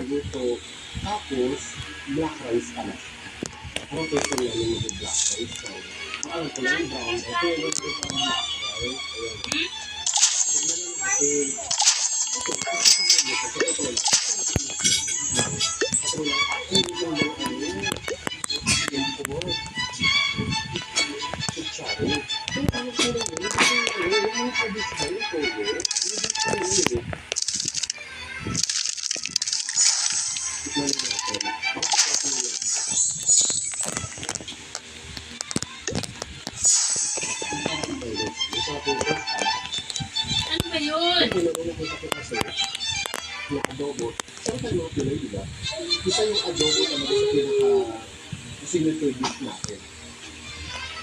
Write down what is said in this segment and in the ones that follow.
luto. Tapos, black rice ka na siya. Parang pwede lang yung mag-black rice. So, alam ko lang brown rice. Kaya lang ito ang black rice. Ayan. Tignan na natin. Okay, kasi tignan mo. Kasi ito lang. Ito lang. Hindi lang yung ano. Yung kumot. Kutsari. Kaya ano ko lang yun. Yung mga kabis ba yung toyo? Yung toyo. Tignan na natin. Ano ba yun? Yung adobo. Saan tayo mga Pinoy, di ba? Isa yung adobo talaga sa pinaka-signature dish natin.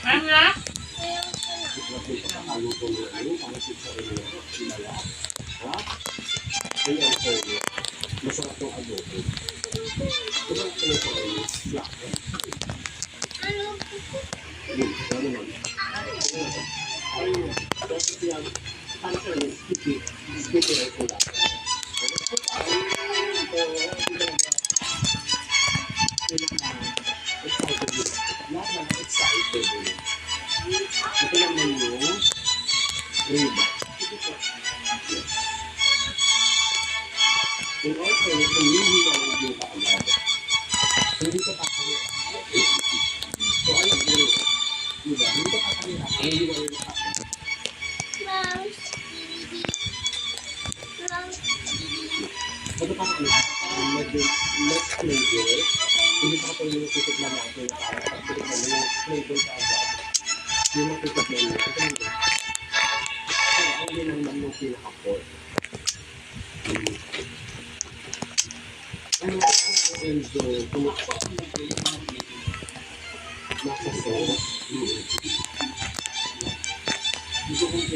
Ano? Ito yung pagkakaluto mo ano, pangasit sa rin mo, sinala. Ha? Ayan, so, masarap yung adobo. Diba ito yung ano, black. Ano naman? Ayun, kasi siya, paano siya yung sticky rice mo dapat. Excited din. Lahat ng excited din. Ito naman yung riba. Yes. And also, kung hindi na lang yung kaagad, hindi ka kakaliwa. So, ayun, diba? Hindi ka kakaliwa. Hindi na yung kakaliwa. Ito pa ano, medyo less flavor. Hindi pa kapag yung titikman natin na parang pagtitikman mo yung flavor ka agad. Yung matitikman mo. Ito nito. So, ang yun naman yung pinaka-pork. Ano ang Enzo? Nasa sauce. Gusto kong